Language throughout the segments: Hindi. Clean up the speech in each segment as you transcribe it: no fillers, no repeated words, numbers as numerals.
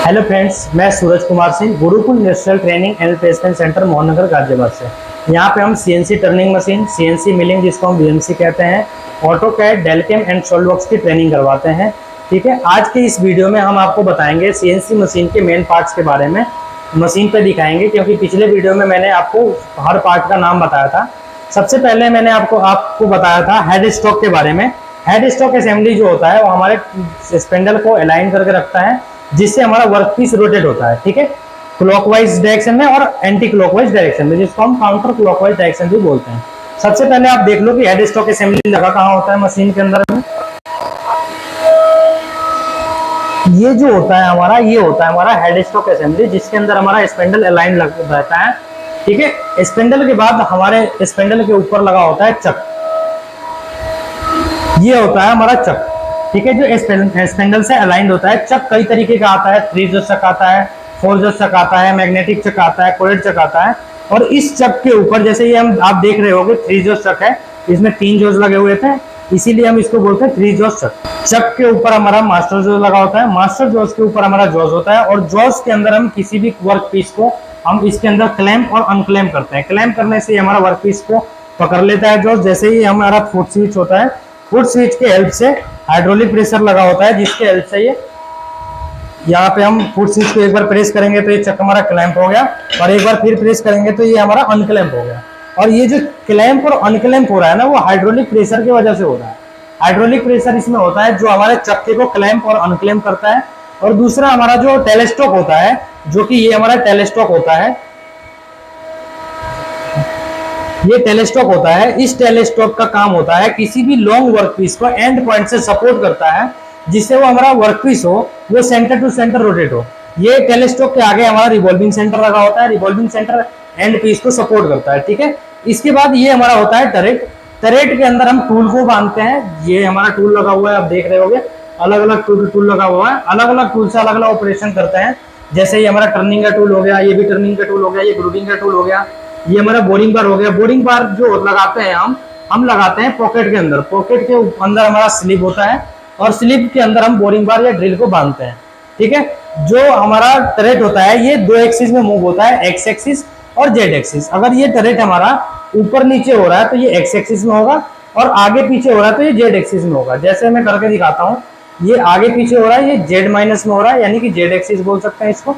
हेलो फ्रेंड्स, मैं Suraj Kumar Singh, Gurukul industrial training and placement centre Mohannagar Ghaziabad से। यहाँ पे हम CNC turning machine, CNC milling जिसको हम बीएमसी कहते हैं, ऑटोकैड, डेलकेम एंड सॉलिडवर्क्स की ट्रेनिंग करवाते हैं। ठीक है, आज के इस वीडियो में हम आपको बताएंगे सीएनसी मशीन के मेन पार्ट्स के बारे में, मशीन पे दिखाएंगे, क्योंकि पिछले वीडियो में मैंने आपको हर पार्ट का नाम बताया था। सबसे पहले मैंने आपको बताया था हेड स्टॉक के बारे में। हेड स्टॉक असेंबली जो होता है वो हमारे स्पेंडल को अलाइन करके रखता है, जिससे हमारा वर्कपीस रोटेट होता है। ठीक है, क्लॉकवाइज डायरेक्शन में और एंटी क्लॉकवाइज डायरेक्शन में, जिसको हम काउंटर क्लॉकवाइज डायरेक्शन भी बोलते हैं। सबसे पहले आप देख लो कि हेड स्टॉक असेंबली लगा कहाँ होता है मशीन के अंदर में। ये जो होता है हमारा, ये होता है हमारा हेड स्टॉक असेंबली, जिसके अंदर हमारा स्पेंडल अलाइन रहता है। ठीक है, स्पेंडल के बाद हमारे स्पेंडल के ऊपर लगा होता है चक। ये होता है हमारा चक। ठीक है, जो स्पेंडल से अलाइंड होता है। चक कई तरीके का आता है, 3 जोस चक आता है, 4 जोस चक आता है, मैग्नेटिक चक आता है, कोलेट चक आता है। और इस चक के ऊपर जैसे ये आप देख रहे होगे 3 जोस चक है, इसमें 3 जोस लगे हुए थे, इसीलिए हम इसको बोलते हैं 3 जोस चक। चक के ऊपर हमारा मास्टर जोस लगा होता है, मास्टर जोस के ऊपर हमारा जॉस होता है, और जॉस के अंदर हम किसी भी वर्क पीस को हम इसके अंदर क्लैंप और अनक्लैंप करते हैं। क्लैंप करने से हमारा वर्क पीस को पकड़ लेता है जॉस। जैसे ही हमारा फुट स्विच होता है, फुट स्विच के हेल्प से हाइड्रोलिक प्रेशर लगा होता है, जिसके हेल्प से ये यहाँ पे हम फुट स्विच को एक बार प्रेस करेंगे तो ये चक हमारा क्लैंप हो गया, और एक बार फिर प्रेस करेंगे तो ये हमारा अनक्लैंप हो गया। और ये जो क्लैंप और अनक्लैंप हो रहा है ना, वो हाइड्रोलिक प्रेशर की वजह से हो रहा है। हाइड्रोलिक प्रेशर इसमें होता है जो हमारे चक्के को क्लैंप और अनक्लैंप करता है। और दूसरा हमारा जो टेलेस्टॉक होता है, जो कि ये हमारा टेलेस्टॉक होता है, ये टेलेस्टॉक होता है। इस टेलेस्टॉक का काम होता है किसी भी लॉन्ग वर्कपीस को एंड पॉइंट से सपोर्ट करता है, जिससे वो हमारा वर्कपीस हो वो सेंटर टू सेंटर रोटेट हो। ये टेलेस्टॉक के आगे हमारा रिवॉल्विंग सेंटर लगा होता है, रिवॉल्विंग सेंटर एंड पीस को सपोर्ट करता है। ठीक है, इसके बाद ये हमारा होता है टरेट। टरेट के अंदर हम टूल को बांधते हैं। ये हमारा टूल लगा हुआ है, आप देख रहे होगे अलग अलग टूल लगा हुआ है। अलग अलग टूल से अलग अलग ऑपरेशन करते हैं। जैसे ये हमारा टर्निंग का टूल हो गया, ये भी टर्निंग का टूल हो गया, ये ग्रूविंग का टूल हो गया, ये हमारा बोरिंग बार हो गया। बोरिंग बार जो लगाते हैं हम लगाते हैं पॉकेट के अंदर। पॉकेट के अंदर हमारा स्लिप होता है, और स्लिप के अंदर हम बोरिंग बार या ड्रिल को बांधते हैं। ठीक है, जो हमारा टरेट होता है ये 2 एक्सिस में मूव होता है, एक्स एक्सिस और जेड एक्सिस। अगर ये टरेट हमारा ऊपर नीचे हो रहा है तो ये एक्स एक्सिस में होगा, और आगे पीछे हो रहा है तो ये जेड एक्सिस में होगा। जैसे मैं करके दिखाता हूँ, ये आगे पीछे हो रहा है, ये जेड माइनस में हो रहा है, यानी कि जेड एक्सिस बोल सकते हैं इसको।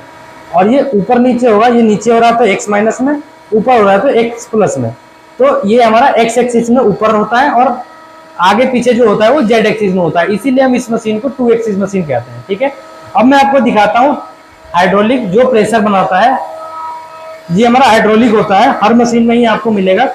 और ये ऊपर नीचे होगा, ये नीचे हो रहा है तो एक्स माइनस में, ऊपर हो रहा है तो एक्स प्लस में। तो ये हमारा एक्स एक्सिस में ऊपर होता है, और आगे पीछे जो होता है वो जेड एक्सिस में होता है। इसीलिए हम इस मशीन को 2 एक्सिस मशीन कहते हैं। ठीक है, अब मैं आपको दिखाता हूँ हाइड्रोलिक जो प्रेशर बनाता है। ये हमारा हाइड्रोलिक होता है, हर मशीन में ही आपको मिलेगा,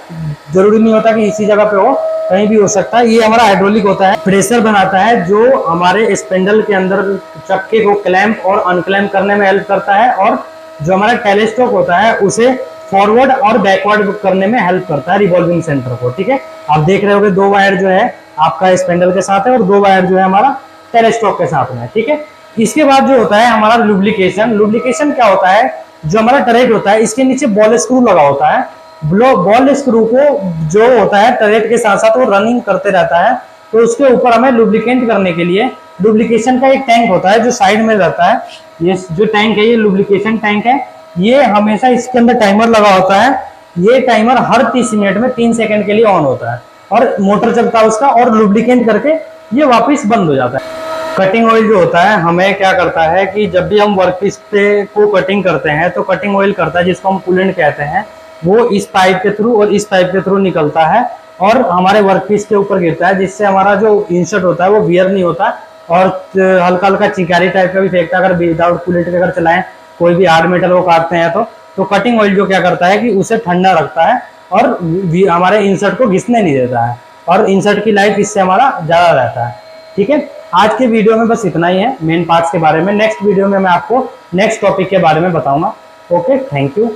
जरूरी नहीं होता कि इसी जगह पे हो, कहीं भी हो सकता है। ये हमारा हाइड्रोलिक होता है, प्रेशर बनाता है जो हमारे स्पेंडल के अंदर चक्के को क्लैंप और अनक्लैंप करने में हेल्प करता है, और जो हमारा टेलेस्टॉक होता है उसे फॉरवर्ड और बैकवर्ड करने में हेल्प करता है, रिवॉल्विंग सेंटर को। ठीक है, आप देख रहे होगे 2 वायर जो है आपका स्पेंडल के साथ है, और 2 वायर जो है हमारा टेलेस्टॉक के साथ में। ठीक है, इसके बाद जो होता है हमारा लुब्रिकेशन। लुब्रिकेशन क्या होता है, जो हमारा टरेट होता है इसके नीचे बॉल स्क्रू लगा होता है। बॉल स्क्रू को जो होता है टरेट के साथ साथ वो रनिंग करते रहता है, तो उसके ऊपर हमें लुब्रिकेंट करने के लिए लुब्रिकेशन का एक टैंक होता है जो साइड में रहता है। ये जो टैंक है ये लुब्रिकेशन टैंक है। ये हमेशा इसके अंदर टाइमर लगा होता है। ये टाइमर हर 30 मिनट में 3 सेकंड के लिए ऑन होता है, और मोटर चलता है उसका, और लुब्रिकेंट करके ये वापस बंद हो जाता है। कटिंग ऑयल जो होता है हमें क्या करता है कि जब भी हम वर्कपीस पे को कटिंग करते हैं तो कटिंग ऑयल करता है, जिसको हम कूलेंट कहते हैं, वो इस पाइप के थ्रू और इस पाइप के थ्रू निकलता है और हमारे वर्कपीस के ऊपर गिरता है, जिससे हमारा जो इंसर्ट होता है वो वियर नहीं होता, और हल्का हल्का चिंगारी टाइप का भी फेंकता है अगर विदाउट कूलेंट के अगर चलाएं, कोई भी हार्ड मेटल को काटते हैं तो कटिंग ऑयल जो क्या करता है कि उसे ठंडा रखता है और हमारे इंसर्ट को घिसने नहीं देता है, और इंसर्ट की लाइफ इससे हमारा ज़्यादा रहता है। ठीक है, आज के वीडियो में बस इतना ही है मेन पार्ट्स के बारे में। नेक्स्ट वीडियो में मैं आपको नेक्स्ट टॉपिक के बारे में बताऊंगा। Okay, thank you.